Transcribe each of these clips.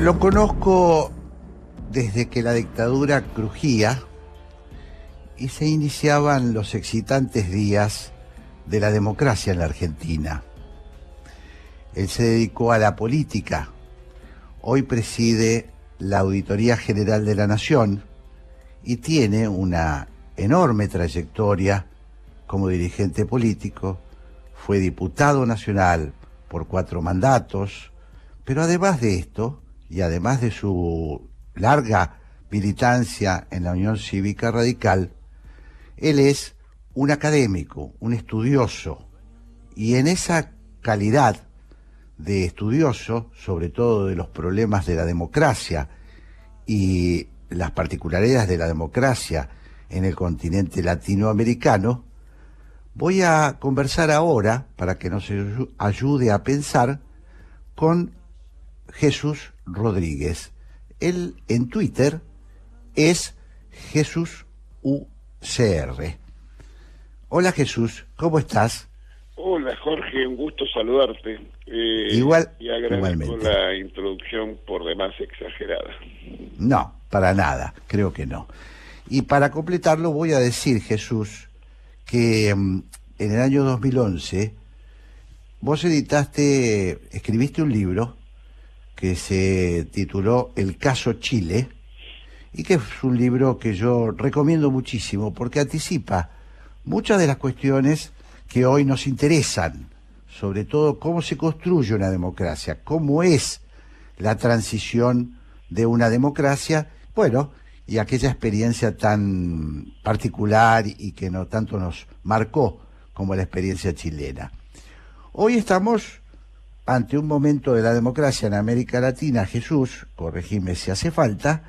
Lo conozco desde que la dictadura crujía y se iniciaban los excitantes días de la democracia en la Argentina. Él se dedicó a la política. Hoy preside la Auditoría General de la Nación y tiene una enorme trayectoria como dirigente político. Fue diputado nacional por 4 mandatos, pero además de esto, y además de su larga militancia en la Unión Cívica Radical, él es un académico, un estudioso, y en esa calidad de estudioso, sobre todo de los problemas de la democracia y las particularidades de la democracia en el continente latinoamericano, voy a conversar ahora, para que nos ayude a pensar, con Jesús Rodríguez. Él en Twitter es Jesús UCR. Hola Jesús, ¿cómo estás? Hola Jorge, un gusto saludarte. Y agradezco igualmente la introducción por demás exagerada. No, para nada, creo que no. Y para completarlo voy a decir, Jesús, que en el año 2011 vos escribiste un libro que se tituló El caso Chile, y que es un libro que yo recomiendo muchísimo porque anticipa muchas de las cuestiones que hoy nos interesan, sobre todo cómo se construye una democracia, cómo es la transición de una democracia, bueno, y aquella experiencia tan particular y que no tanto nos marcó como la experiencia chilena. Hoy estamos ante un momento de la democracia en América Latina, Jesús, corregime si hace falta,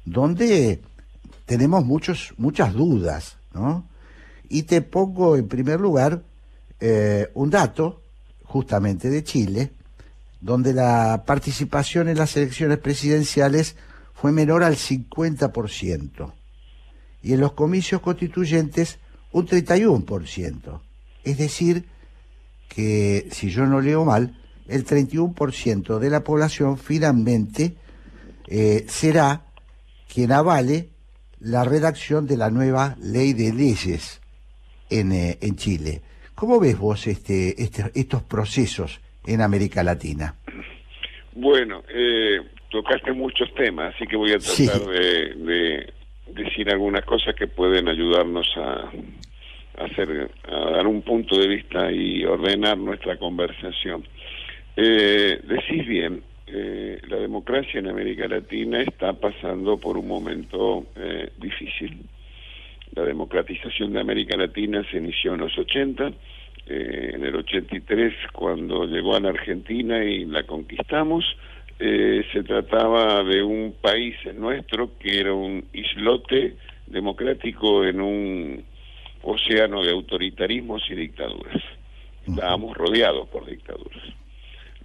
donde tenemos muchas dudas, ¿no? Y te pongo en primer lugar un dato, justamente de Chile, donde la participación en las elecciones presidenciales fue menor al 50%, y en los comicios constituyentes un 31%. Es decir, que si yo no leo mal, el 31% de la población finalmente será quien avale la redacción de la nueva ley de leyes en Chile. ¿Cómo ves vos estos procesos en América Latina? Bueno, tocaste muchos temas, así que voy a tratar de decir algunas cosas que pueden ayudarnos a dar un punto de vista y ordenar nuestra conversación. Decís bien, la democracia en América Latina está pasando por un momento difícil. La democratización de América Latina se inició en los 80, en el 83 cuando llegó a la Argentina y la conquistamos. Se trataba de un país nuestro que era un islote democrático en un océano de autoritarismos y dictaduras. Estábamos rodeados por dictaduras.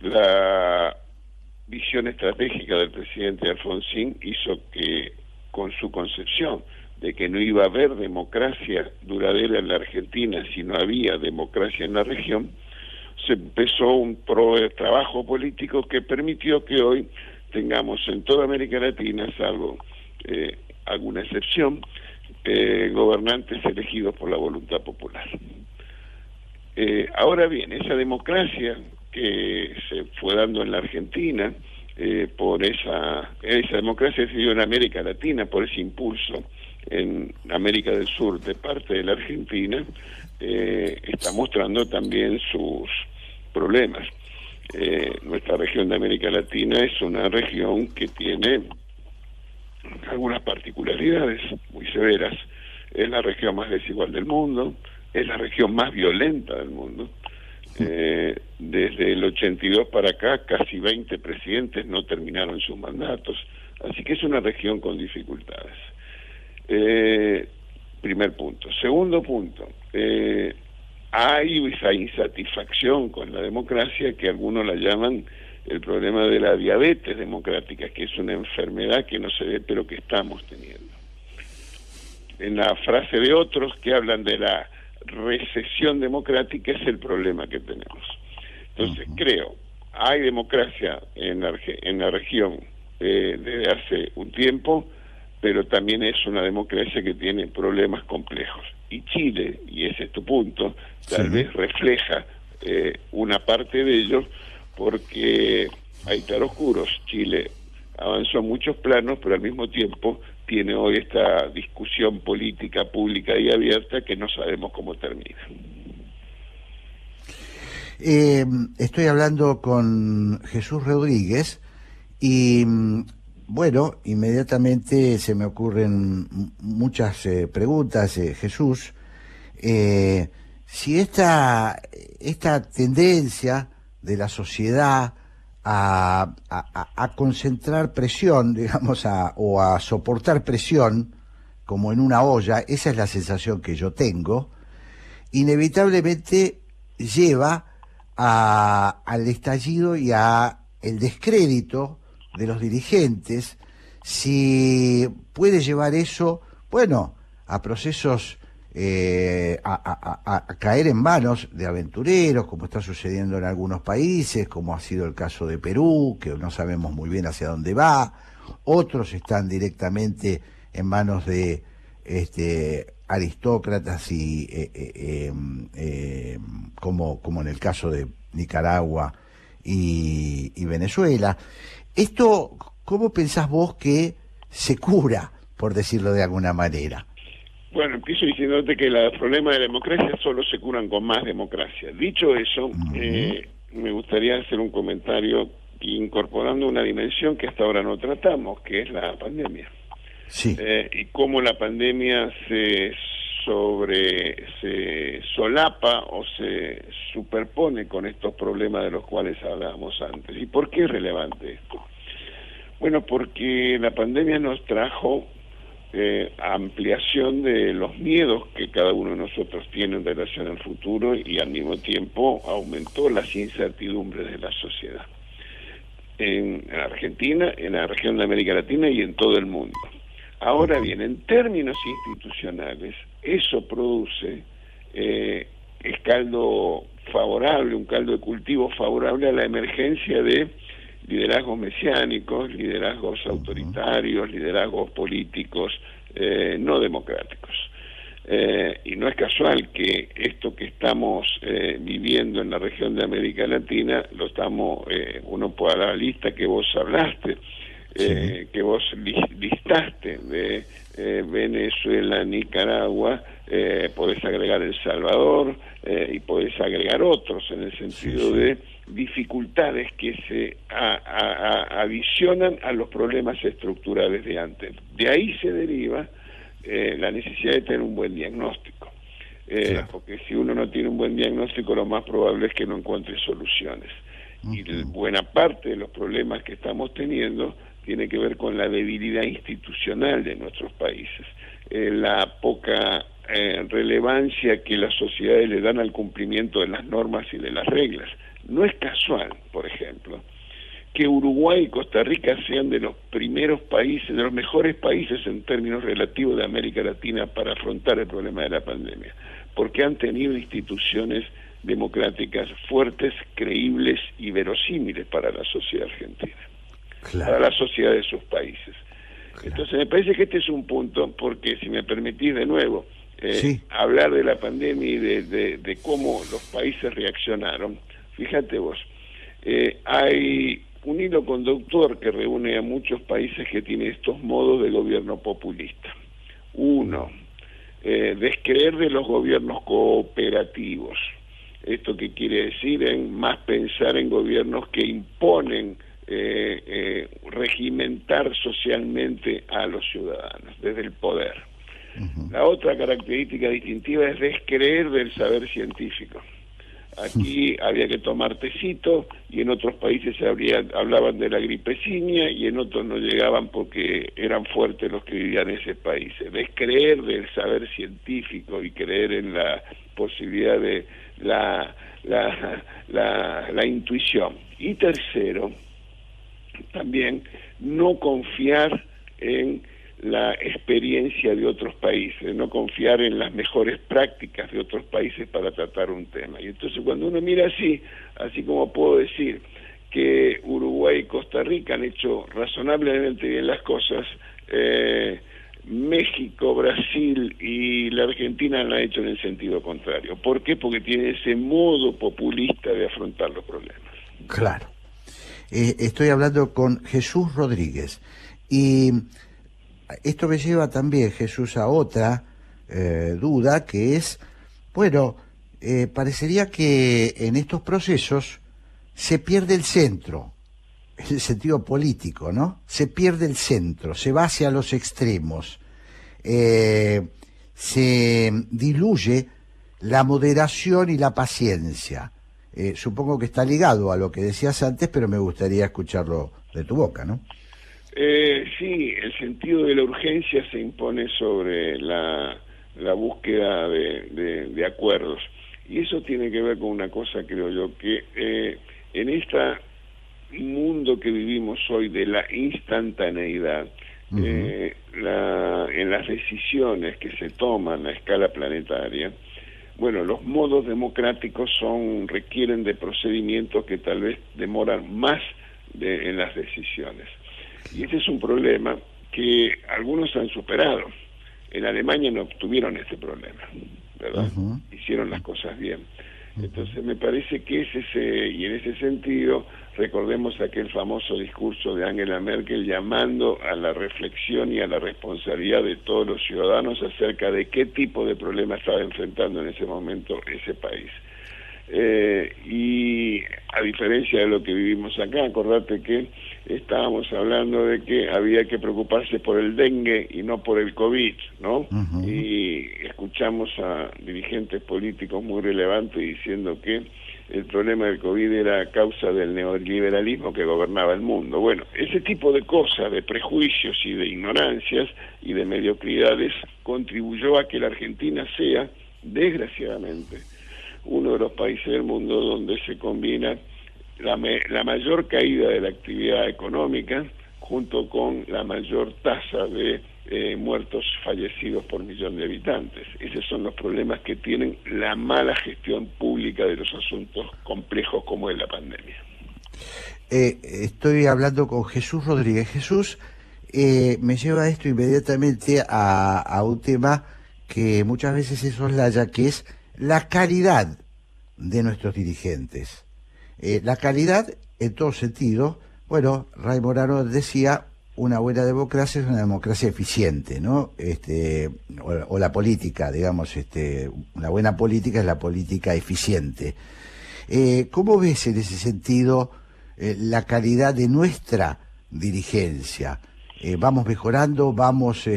La visión estratégica del presidente Alfonsín hizo que, con su concepción de que no iba a haber democracia duradera en la Argentina si no había democracia en la región, se empezó un trabajo político que permitió que hoy tengamos en toda América Latina, salvo alguna excepción, gobernantes elegidos por la voluntad popular. Ahora bien, esa democracia que se fue dando en la Argentina, por esa democracia se dio en América Latina, por ese impulso en América del Sur de parte de la Argentina, está mostrando también sus problemas. Nuestra región de América Latina es una región que tiene algunas particularidades muy severas. Es la región más desigual del mundo, es la región más violenta del mundo. Desde el 82 para acá, casi 20 presidentes no terminaron sus mandatos, así que es una región con dificultades. Primer punto. Segundo punto, hay esa insatisfacción con la democracia que algunos la llaman el problema de la diabetes democrática, que es una enfermedad que no se ve pero que estamos teniendo. En la frase de otros que hablan de la recesión democrática es el problema que tenemos. Entonces creo, hay democracia en la región desde hace un tiempo, pero también es una democracia que tiene problemas complejos. Y Chile, y ese es tu punto, tal vez refleja una parte de ellos, porque hay claroscuros. Chile avanzó en muchos planos, pero al mismo tiempo tiene hoy esta discusión política pública y abierta que no sabemos cómo termina. Estoy hablando con Jesús Rodríguez y bueno, inmediatamente se me ocurren muchas preguntas, Jesús. Si esta tendencia de la sociedad a concentrar presión, digamos, o a soportar presión, como en una olla, esa es la sensación que yo tengo, inevitablemente lleva al estallido y a el descrédito de los dirigentes. Si puede llevar eso, bueno, a procesos, a caer en manos de aventureros, como está sucediendo en algunos países, como ha sido el caso de Perú, que no sabemos muy bien hacia dónde va. Otros están directamente en manos de aristócratas y como en el caso de Nicaragua y Venezuela. Esto, ¿cómo pensás vos que se cura, por decirlo de alguna manera? Bueno, empiezo diciéndote que los problemas de la democracia solo se curan con más democracia. Dicho eso, me gustaría hacer un comentario incorporando una dimensión que hasta ahora no tratamos, que es la pandemia. Sí. Y cómo la pandemia se solapa o se superpone con estos problemas de los cuales hablábamos antes. ¿Y por qué es relevante esto? Bueno, porque la pandemia nos trajo ampliación de los miedos que cada uno de nosotros tiene en relación al futuro, y al mismo tiempo aumentó las incertidumbres de la sociedad. En Argentina, en la región de América Latina y en todo el mundo. Ahora bien, en términos institucionales, eso produce caldo favorable, un caldo de cultivo favorable a la emergencia de liderazgos mesiánicos, liderazgos autoritarios, liderazgos políticos no democráticos. Y no es casual que esto que estamos viviendo en la región de América Latina, lo estamos, uno puede dar la lista que vos hablaste, que vos listaste de Venezuela, Nicaragua, podés agregar El Salvador y podés agregar otros, en el sentido de dificultades que se adicionan a los problemas estructurales de antes. De ahí se deriva la necesidad de tener un buen diagnóstico, porque si uno no tiene un buen diagnóstico, lo más probable es que no encuentre soluciones. Y buena parte de los problemas que estamos teniendo tiene que ver con la debilidad institucional de nuestros países, la poca relevancia que las sociedades le dan al cumplimiento de las normas y de las reglas. No es casual, por ejemplo, que Uruguay y Costa Rica sean de los primeros países, de los mejores países en términos relativos de América Latina para afrontar el problema de la pandemia, porque han tenido instituciones democráticas fuertes, creíbles y verosímiles para la sociedad argentina, para la sociedad de sus países. Entonces me parece que este es un punto, porque si me permitís de nuevo hablar de la pandemia y de cómo los países reaccionaron, fíjate vos, hay un hilo conductor que reúne a muchos países que tienen estos modos de gobierno populista. Uno, descreer de los gobiernos cooperativos. ¿Esto qué quiere decir? En más pensar en gobiernos que imponen regimentar socialmente a los ciudadanos desde el poder. La otra característica distintiva es descreer del saber científico. Aquí había que tomar tecito, y en otros países hablaban de la gripeciña, y en otros no llegaban porque eran fuertes los que vivían en ese país. Descreer del saber científico y creer en la posibilidad de la intuición. Y tercero, también no confiar en la experiencia de otros países, no confiar en las mejores prácticas de otros países para tratar un tema. Y entonces cuando uno mira así como puedo decir que Uruguay y Costa Rica han hecho razonablemente bien las cosas, México, Brasil y la Argentina lo han hecho en el sentido contrario. ¿Por qué? Porque tiene ese modo populista de afrontar los problemas. Claro. Estoy hablando con Jesús Rodríguez. Y esto me lleva también, Jesús, a otra duda, que es, bueno, parecería que en estos procesos se pierde el centro, en el sentido político, ¿no? Se pierde el centro, se va hacia los extremos, se diluye la moderación y la paciencia. Supongo que está ligado a lo que decías antes, pero me gustaría escucharlo de tu boca, ¿no? Sí, el sentido de la urgencia se impone sobre la búsqueda de acuerdos. Y eso tiene que ver con una cosa, creo yo, que en este mundo que vivimos hoy de la instantaneidad, en las decisiones que se toman a escala planetaria, bueno, los modos democráticos requieren de procedimientos que tal vez demoran más en las decisiones. Y ese es un problema que algunos han superado. En Alemania no tuvieron ese problema, ¿verdad? Hicieron las cosas bien. Entonces me parece que y en ese sentido, recordemos aquel famoso discurso de Angela Merkel llamando a la reflexión y a la responsabilidad de todos los ciudadanos acerca de qué tipo de problema estaba enfrentando en ese momento ese país. Y a diferencia de lo que vivimos acá, acordate que estábamos hablando de que había que preocuparse por el dengue y no por el COVID, ¿no? Y escuchamos a dirigentes políticos muy relevantes diciendo que el problema del COVID era a causa del neoliberalismo que gobernaba el mundo. Bueno, ese tipo de cosas, de prejuicios y de ignorancias y de mediocridades contribuyó a que la Argentina sea, desgraciadamente, uno de los países del mundo donde se combina la mayor caída de la actividad económica junto con la mayor tasa de muertos fallecidos por millón de habitantes. Esos son los problemas que tienen la mala gestión pública de los asuntos complejos como es la pandemia. Estoy hablando con Jesús Rodríguez. Jesús, me lleva esto inmediatamente a un tema que muchas veces se soslaya, que es la calidad de nuestros dirigentes. La calidad en todo sentido. Bueno, Ray Morano decía, una buena democracia es una democracia eficiente, ¿no? O la política, digamos, una buena política es la política eficiente. ¿Cómo ves en ese sentido la calidad de nuestra dirigencia? ¿Vamos mejorando? ¿Vamos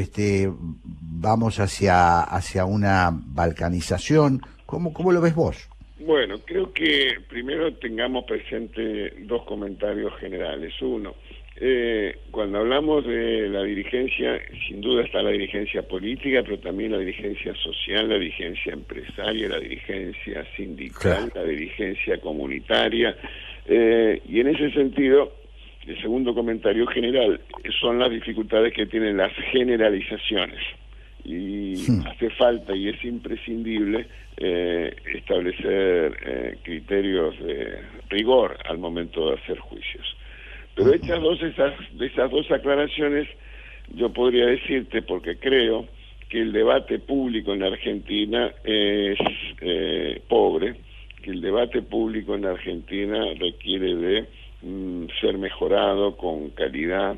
hacia una balcanización? ¿Cómo lo ves vos? Bueno, creo que primero tengamos presente dos comentarios generales. Uno, cuando hablamos de la dirigencia, sin duda está la dirigencia política, pero también la dirigencia social, la dirigencia empresaria, la dirigencia sindical, la dirigencia comunitaria, y en ese sentido, el segundo comentario general son las dificultades que tienen las generalizaciones. Y hace falta y es imprescindible establecer criterios de rigor al momento de hacer juicios. Pero hechas esas dos aclaraciones, yo podría decirte, porque creo que el debate público en la Argentina es pobre, que el debate público en la Argentina requiere de ser mejorado con calidad,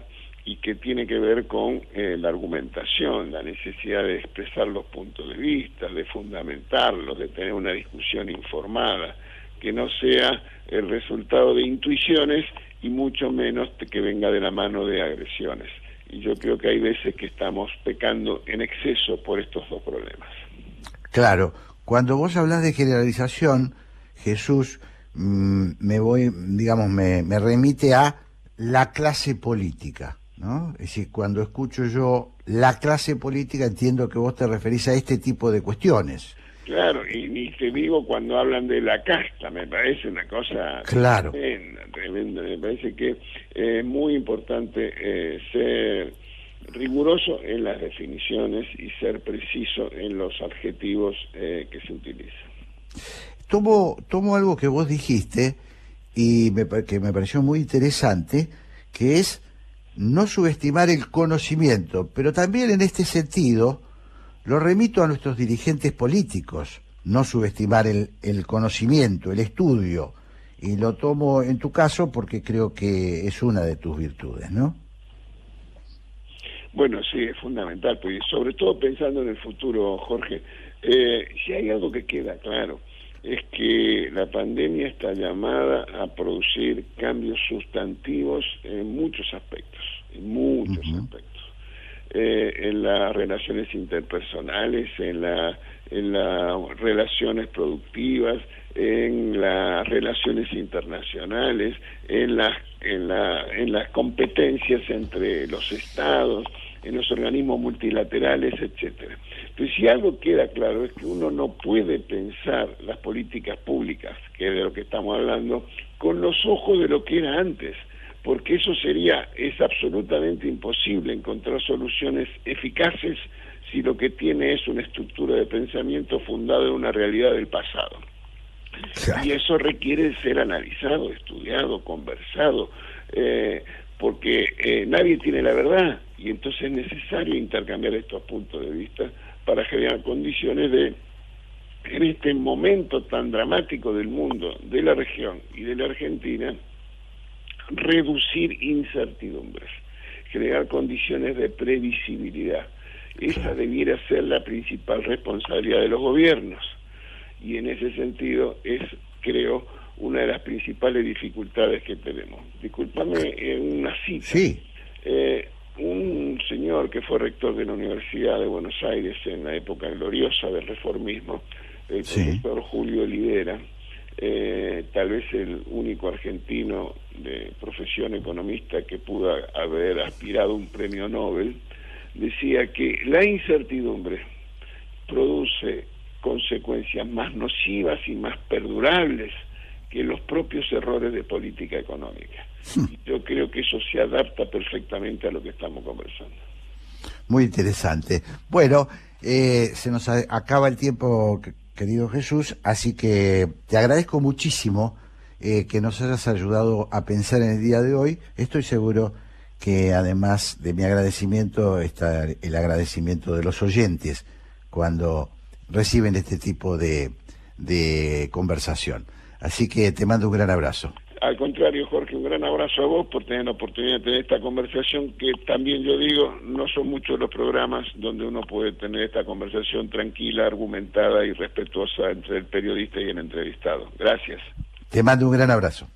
y que tiene que ver con la argumentación, la necesidad de expresar los puntos de vista, de fundamentarlos, de tener una discusión informada, que no sea el resultado de intuiciones y mucho menos que venga de la mano de agresiones. Y yo creo que hay veces que estamos pecando en exceso por estos dos problemas. Claro, cuando vos hablas de generalización, Jesús, me remite a la clase política, ¿no? Es decir, cuando escucho yo la clase política, entiendo que vos te referís a este tipo de cuestiones. Claro, y ni te digo cuando hablan de la casta, me parece una cosa tremenda. Me parece que es muy importante ser riguroso en las definiciones y ser preciso en los adjetivos que se utilizan. Tomo algo que vos dijiste, y que me pareció muy interesante, que es no subestimar el conocimiento, pero también en este sentido lo remito a nuestros dirigentes políticos, no subestimar el conocimiento, el estudio, y lo tomo en tu caso porque creo que es una de tus virtudes, ¿no? Bueno, sí, es fundamental, pues sobre todo pensando en el futuro, Jorge. Si hay algo que queda claro, es que la pandemia está llamada a producir cambios sustantivos en muchos aspectos, en las relaciones interpersonales, en las relaciones productivas, en las relaciones internacionales, en las competencias entre los estados, en los organismos multilaterales, etcétera. Entonces, si algo queda claro es que uno no puede pensar las políticas públicas, que es de lo que estamos hablando, con los ojos de lo que era antes, porque eso es absolutamente imposible encontrar soluciones eficaces si lo que tiene es una estructura de pensamiento fundada en una realidad del pasado. Y eso requiere ser analizado, estudiado, conversado, porque nadie tiene la verdad, y entonces es necesario intercambiar estos puntos de vista para generar condiciones de, en este momento tan dramático del mundo, de la región y de la Argentina, reducir incertidumbres, crear condiciones de previsibilidad. Esa debiera ser la principal responsabilidad de los gobiernos, y en ese sentido es, creo, una de las principales dificultades que tenemos. Discúlpame, una cita. Sí. Un señor que fue rector de la Universidad de Buenos Aires en la época gloriosa del reformismo, el profesor Julio Olivera, tal vez el único argentino de profesión economista que pudo haber aspirado a un premio Nobel, decía que la incertidumbre produce consecuencias más nocivas y más perdurables que los propios errores de política económica. Yo creo que eso se adapta perfectamente a lo que estamos conversando. Muy interesante. Bueno, se nos acaba el tiempo, querido Jesús, así que te agradezco muchísimo que nos hayas ayudado a pensar en el día de hoy. Estoy seguro que además de mi agradecimiento está el agradecimiento de los oyentes cuando reciben este tipo de conversación. Así que te mando un gran abrazo. Al contrario, Jorge, un gran abrazo a vos por tener la oportunidad de tener esta conversación, que también yo digo, no son muchos los programas donde uno puede tener esta conversación tranquila, argumentada y respetuosa entre el periodista y el entrevistado. Gracias. Te mando un gran abrazo.